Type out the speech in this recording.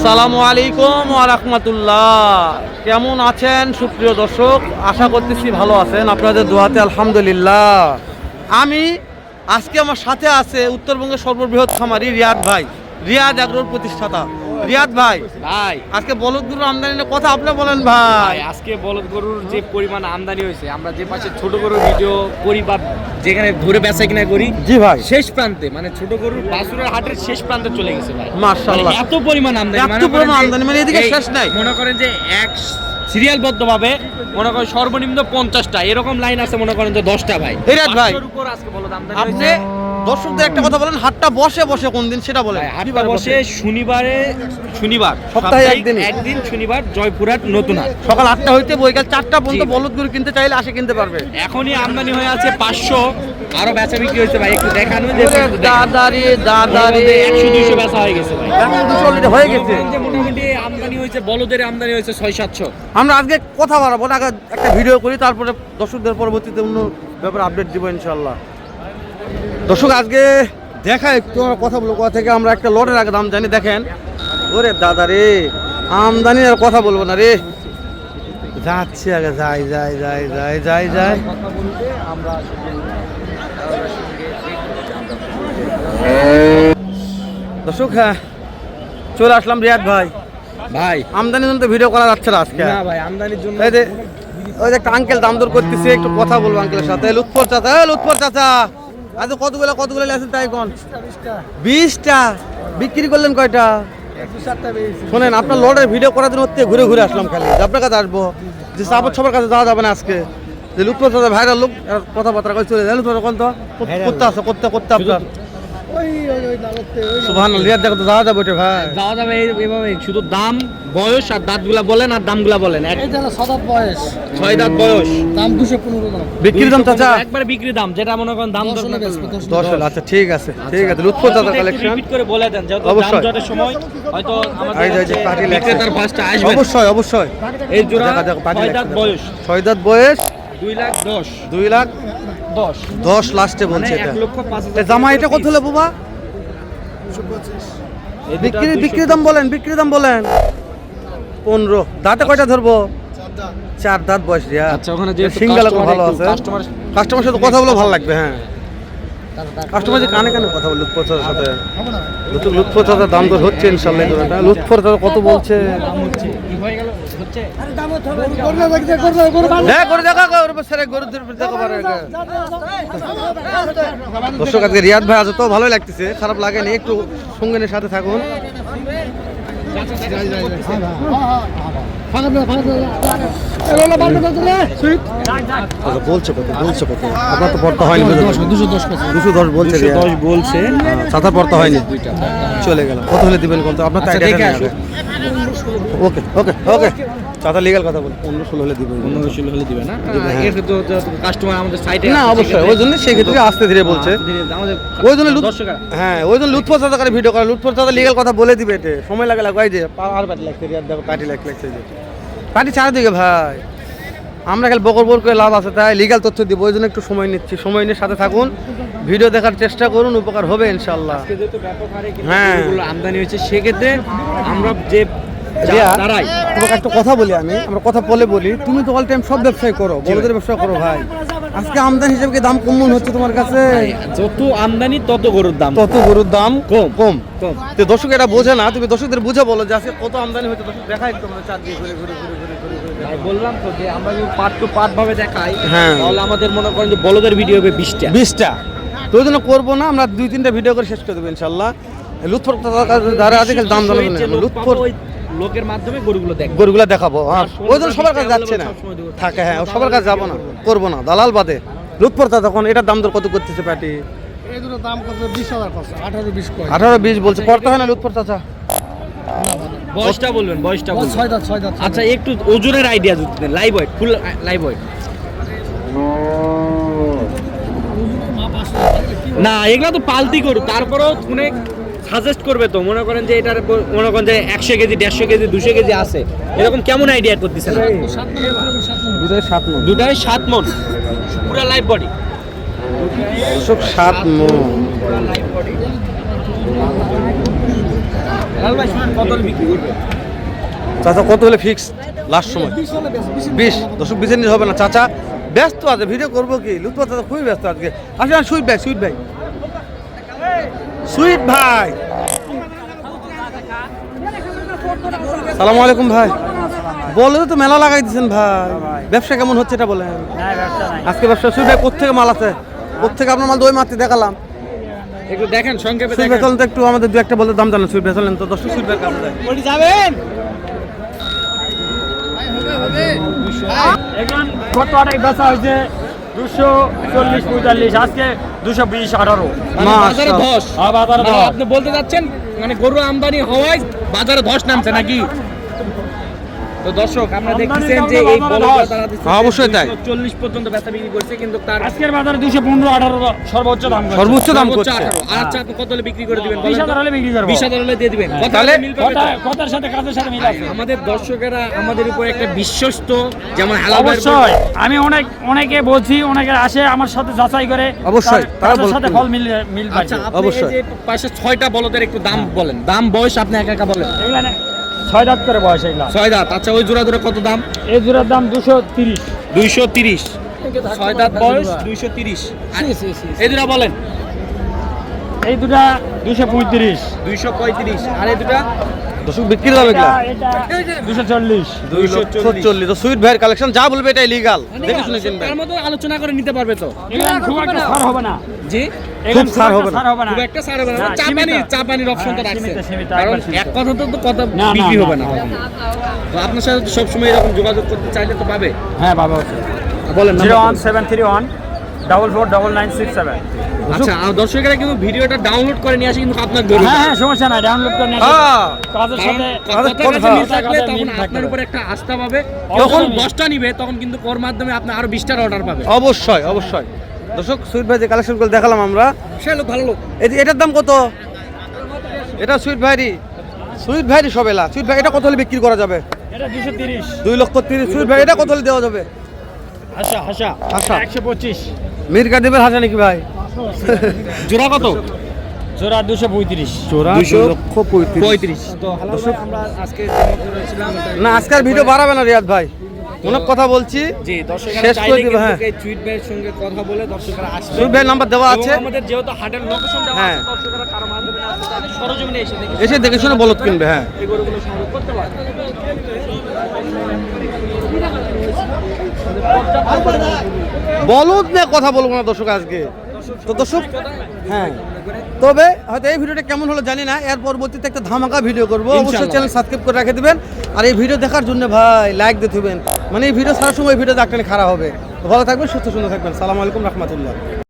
আসসালামু আলাইকুম ওয়া রাহমাতুল্লাহ। কেমন আছেন সুপ্রিয় দর্শক? আশা করতেছি ভালো আছেন, আপনাদের দোয়াতে আলহামদুলিল্লাহ। আমি আজকে আমার সাথে আছে উত্তরবঙ্গের সর্ববৃহৎ খামারি রিয়াদ ভাই, রিয়াদ এগ্রোর প্রতিষ্ঠাতা। রিয়াদ ভাই, আজকে বলদ গরুর আমদানির কথা আপনি বলেন ভাই। আজকে বলদ গরুর যে পরিমাণ আমদানি হয়েছে, আমরা যে পাশে ছোট গরুর ভিডিও করি বা যেখানে ধরে বেচা কিনা করি, জি ভাই, শেষ প্রান্তে মানে ছোট গরুর বাছুরের হাটের শেষ প্রান্তে চলে গেছে ভাই। মাশাআল্লাহ, এত পরিমাণ আমদানি, মানে এদিকে শেষ নাই। মনে করেন যে এক সিরিয়ালবদ্ধভাবে মনে করেন সর্বনিম্ন 50টা এরকম লাইন আছে, মনে করেন যে 10টা ভাই। রিয়াদ ভাই, উপর আজকে বলদ আমদানি আপনি হয়েছে। দর্শকদের একটা কথা বলেন, হাটটা বসে কোন দিন সেটা বলেন। হাটটা বসে শনিবার সপ্তাহে একদিন শনিবার, জয়পুরহাট নতুন হাট, সকাল 8টা হইতে বৈকাল 4টা পর্যন্ত বলদ গরু কিনতে চাইলে আসে কিনতে পারবে। এখনই আমদানি হয়ে আছে 500, আরো বেচা বিক্রি হয়েছে ভাই। একটু দেখানো যে দাদারি 100-200 বেচা হয়ে গেছে ভাই। 200 অলরেডি হয়ে গেছে। মোটামুটি আমদানি হয়েছে, বলদের আমদানি হয়েছে 600-700। আমরা আজকে কথা বাড়াবো না, আগে একটা ভিডিও করি, তারপরে দর্শকদের পরবর্তীতে অন্য ব্যাপারে আপডেট দিব ইনশাল্লাহ। দর্শক আজকে দেখা একটু কথা বলবো, কথা থেকে আমরা একটা লটের আগে দাম জানি। দেখেন ওরে দাদা রে, আমদানি আর কথা বলবো না রে, যাচ্ছে আগে যাই যাই যাই যাই যাই যাই। দর্শক হ্যাঁ, চলে আসলাম রিয়াদ ভাই। ভাই আমদানির জন্য তো ভিডিও করা যাচ্ছে না আজকে। না ভাই, আমদানির জন্য ওই যে একটা আঙ্কেল দাম দর করতেছে, একটু কথা বলবো আঙ্কেলের সাথে। লুৎফর চাচা, লুৎফর চাচা, আজ কতগুলো লেছেন তাই কোন? 20টা বিক্রি করলেন কয়টা? শোনেন, আপনার লটের ভিডিও করার জন্য ঘুরে ঘুরে আসলাম, খালি আপনার কাছে আসবো যে সবার কাছে যাওয়া যাবে না আজকে। যে লুৎফর চাচা ভাইরাল লোক, কথাবার্তা করে চলে যায়। লুৎফর কোন তো করতে আছে, করতে আপনার সুবহানাল্লাহ, রিয়াদ দেখো তো যাওয়া যাবে ওটা ভাই, যাওয়া যাবে এইভাবে। শুধু দাম, বয়স আর দাঁতগুলা বলেন, আর দামগুলা বলেন। 6 দাঁত বয়স, 6 দাঁত বয়স, দাম 215 দাম। বিক্রির দাম চাচা একবারে বিক্রি দাম, যেটা মনে করেন দাম 10 হলো। আচ্ছা ঠিক আছে, ঠিক আছে। লুৎফর চাচা কালেকশন রিপিট করে বলে দেন, যেহেতু দাম অবশ্যই। জটের সময় হয়তো আমাদের এই যে পার্টি বিক্রেতার ফার্স্টে আসবে। অবশ্যই অবশ্যই। এই জোড়া দেখো, পার্টি 6 দাঁত বয়স, 6 দাঁত বয়স, 2,10,000 2,10,000 লাস্টে বলছে। এটা 1,05,000 জামা এটা কত হলো বাবা? বিক্রির দাম বলেন, বিক্রির দাম বলেন। 15 দাঁতে কয়টা ধরবো? 4 দাঁত বয়স রিয়া। আচ্ছা, ওখানে যে সিঙ্গেল ভালো আছে, কাস্টমার সাথে কথা বলে ভালো লাগবে। হ্যাঁ, কাস্টমার যে কানে কানে কথা বলে লুৎফর চাচার সাথে। লুৎফর চাচার দাম দর হচ্ছে ইনশাআল্লাহ। লুৎফর চাচা কত বলছে? কি হয়ে গেল হচ্ছে? দর্শক আজকে রিয়াদ ভাই আছে তো ভালোই লাগতেছে, খারাপ লাগেনি। একটু সঙ্গিনের সাথে থাকুন। বলছে কত আপনার তো পড়তে হয়নি? 210 বলছে, 210 বলছে, সাদা পড়তে হয়নি, চলে গেল। কত হলে দিবেন কোন? আপনার ওকে ওকে ওকে চাচা লিগ্যাল কথা বল, 15-16 হলে দিবেন। 15-16 হলে দিবে না? এর তো কাস্টমার আমাদের সাইডে না, অবশ্যই ওই জন্য সেই ক্ষেত্রে আস্তে ধীরে বলছে। ওই জন্য হ্যাঁ, ওই জন্য লুৎফর চাচা করে ভিডিও করে। লুৎফর চাচা লিগ্যাল কথা বলে দিবে, এতে সময় লাগে লাগাই যে আর পার্টি লাগছে। রিয়াদ দেখো পার্টি লাগছে, যে পার্টি চারিদিকে ভাই। আমরা খালি বকর করে লাভ আছে, তাই লিগ্যাল তথ্য দিব। ওই জন্য একটু সময় নিচ্ছি, সময় নিয়ে সাথে থাকুন, ভিডিও দেখার চেষ্টা করুন, উপকার হবে ইনশাআল্লাহ। হ্যাঁ, আমদানি হয়েছে, সেক্ষেত্রে আমরা যে দাঁড়াই তোমাকে একটা কথা বলি, আমরা কথা বলি, তুমি তো অল টাইম সব ব্যবসায় করো, বড়দের ব্যবসা করো ভাই। আজকে আমদানি হিসেবে দাম কম মনে হচ্ছে তোমার কাছে? যত আমদানি তত গরুর দাম কম। তো দর্শক এটা বোঝে না, তুমি দর্শকদের বুঝে বলো যে আজকে কত আমদানি হচ্ছে। দর্শক দেখা একটু আমরা চার দিয়ে ঘুরে বললাম তো যে আমরা যদি পার্ট টু পার্ট ভাবে দেখাই, হ্যাঁ, তাহলে আমাদের মনে করেন যে বলদের ভিডিও হবে 20টা। তো ওই জন্য করবো না, আমরা 2-3টা ভিডিও করে শেষ করে দেবো ইনশাআল্লাহ। লুৎফর যারা আছে দাম লুৎফর লোকের মাধ্যমে গরুগুলো দেখাবো। ওই জন্য সবার কাছে যাচ্ছে না থাকে। হ্যাঁ, সবার কাছে যাবো না, করবো না, দালাল বাদে। লুৎফর চাচা তখন এটার দাম দর কত করতেছে প্যাটি? এই দুটো দাম কত? 20,000 কত? 18-20 কয়? 18-20 বলছে। পড়তে হয় না লুৎফর চাচা? বয়সটা বলবেন, বয়সটা বলবেন। 6 দাঁত। আচ্ছা, একটু ওজনের আইডিয়া যদি দেন। লাইভ ওয়েট, ফুল লাইভ ওয়েট না, এগুলা তো পালতি গরু, তারপরেও অনেক সাজেস্ট করবে তো। মনে করেন যে এটার মনে করেন যে 100 কেজি, 150 কেজি, 200 কেজি আছে, এরকম কেমন আইডিয়া করতেছেন? দুটাই 7 মণ, পুরা লাইভ বডি। 7 মণ। লাল ভাই শুনেন কত হলে বিক্রি করবে? চাচা কত হলে ফিক্স লাস্ট সময়? 20 দর্শক 20 নিতে হবে না চাচা, ব্যস্ত আছে, ভিডিও করবো কি, লুৎফর চাচা খুবই ব্যস্ত আজকে। আসলে সুইট ভাই, সুইট ভাই, সুইট ভাই, সালামু আলাইকুম ভাই। বলে তো মেলা লাগাই দিচ্ছেন ভাই, ব্যবসা কেমন হচ্ছে এটা বলেন? আজকে ব্যবসা সুইট ভাই কোথেকে মাল আছে, কোথেকে আপনার মাল? দই মাত্র দেখালাম, একটু দেখেন সংক্ষেপে সুইট ভাই চলেন তো একটু আমাদের দু একটা বলে দাম জানেন। সুইট ভাই চলেন তো, দর্শক সুইট ভাই কাছে যায়। যাবেন এখন কত আটাই বেচা হয়েছে 240-45, আজকে 220-18। বাজারে ধস। বাজারে মানে আপনি বলতে যাচ্ছেন মানে গরু আমদানি হওয়ায় বাজারে ধস নামছে নাকি? তো দর্শক আমরা দেখতেছেন যে এই বলদটা তারা দিচ্ছে হ্যাঁ, অবশ্যই তাই। 40 পর্যন্ত বেচা বিক্রি করছে, কিন্তু তার আজকের বাজারে 215-18 সর্বোচ্চ দাম করছে। সর্বোচ্চ দাম করছে। 18। আর আচ্ছা আপনি কত হলে বিক্রি করে দিবেন বলেন? 20,000 হলে বিক্রি করবো। 20,000 হলে দিয়ে দিবেন। কথা তাহলে মিল পাবে তো? কথার সাথে কাজের সাথে মিল আছে। আমাদের দর্শকেরা আমাদের উপর একটা বিশ্বস্ত, যেমন হালাল ভাইয়ের উপর- অবশ্যই আমি অনেকে বলছি, অনেকে আসে আমার সাথে যাচাই করে, অবশ্যই, তারা তাদের বলছে। সাথে ফল মিল আচ্ছা পাচ্ছে। আপনি এই অবশ্যই। যে পাশে 6টা বলদের একটু দাম বলেন, দাম বয়স আপনি একা একা বলেন। এগুলা 6 দাঁত করে বয়স এগুলা। 6 দাঁত। আচ্ছা ওই জোড়া ধরে কত দাম? এই জোড়ার দাম 230। 230। 6 দাঁত বয়স 230। আর এই দুটা বলেন। এই দুটা 235। 235। আর এই দুটা দর্শক বিক্রি দাম এগুলা এটা 240। 240। তো সুইট ভাইয়ের কালেকশন যা বলবে এটা ইলিগাল, দেখে শুনে কিনবেন। তার মধ্যে আলোচনা করে নিতে পারবে তো? এগুলা খুব একটা ছাড় হবে না। জি খুব ছাড় হবে না। ছাড় হবে না। খুব একটা ছাড় হবে না। না, চা পানির অপশন তো হ্যাঁ, রাখছে। সীমিত, কারণ একবার সীমিত। এক কথা তো কথা না, বিক্রি হবে না। না। তো আপনার সাথে তো সবসময় এরকম যোগাযোগ করতে চাইলে তো পাবে। হ্যাঁ বাবা, বলেন নাম্বার বলেন। 01731-449967। আচ্ছা আর দর্শকেরা কিন্তু ভিডিওটা ডাউনলোড করে নিয়ে আসে কিন্তু আপনার গরু। হ্যাঁ হ্যাঁ, সমস্যা নাই, ডাউনলোড করে নিয়ে আসো। হ্যাঁ, কাজের সাথে কথার কথা। কাছে মিল থাকলে কথার তখন মিল থাকতে আপনার হবে। উপর একটা আস্থা পাবে। অবশ্যই। যখন 10টা নিবে তখন কিন্তু ওর মাধ্যমে আপনি আরো 20টার অর্ডার পাবে। অবশ্যই অবশ্যই। দর্শক সুইট ভাই যে কালেকশনগুলো দেখালাম আমরা, সে লোক ভালো লোক। এটার দাম কত? এটা সুইট ভাইরি, সুইট ভাইরি সবেলা। সুইট ভাই এটা কত হলে বিক্রি করা যাবে? এটা 230। 2,30,000। সুইট ভাই এটা কত হলে দেওয়া যাবে? হাসা হাসা হাসা। 125। মির্কা দেবের হাসা নাকি ভাই? জোড়া কত? জোড়া 235। চোরা 235। তো হ্যালো ভাই, আমরা আজকে না আজকের ভিডিও বাড়াবে না রিয়াদ ভাই, অনেক কথা বলছি। জি দর্শকরা শেষ করে চাইলে দিব, কিন্তু হ্যাঁ। এই টুইট ভাইয়ের সঙ্গে কথা বলে দর্শকরা আসবে। সুইট ভাইয়ের নাম্বার দেওয়া আছে, এবং আমাদের যেহেতু হাটের লোকেশন দেওয়া হ্যাঁ। আছে, দর্শকরা কারো মাধ্যমে না আসতে চাইলে সরজমিনে এসে দেখে এসে দেখে শুনে বলদ কিনবে। হ্যাঁ, এই গরুগুলো সংগ্রহ করতে পারবে। বলদ নিয়ে কথা বলবো না দর্শক আজকে। তো দর্শক হ্যাঁ, তবে হয়তো এই ভিডিওটা কেমন হলো জানি না, এর পরবর্তীতে একটা ধামাকা ভিডিও করবো। অবশ্যই ইনশাআল্লাহ। চ্যানেল সাবস্ক্রাইব করে রেখে দিবেন, আর এই ভিডিও দেখার জন্য ভাই লাইক দিতে হবেন। মানে এই ভিডিও ছাড়ার সময় এই ভিডিও দেখতে খারাপ হবে। তো ভালো থাকবেন, সুস্থ সুন্দর থাকবেন। সালাম আলাইকুম রহমতুল্লাহ।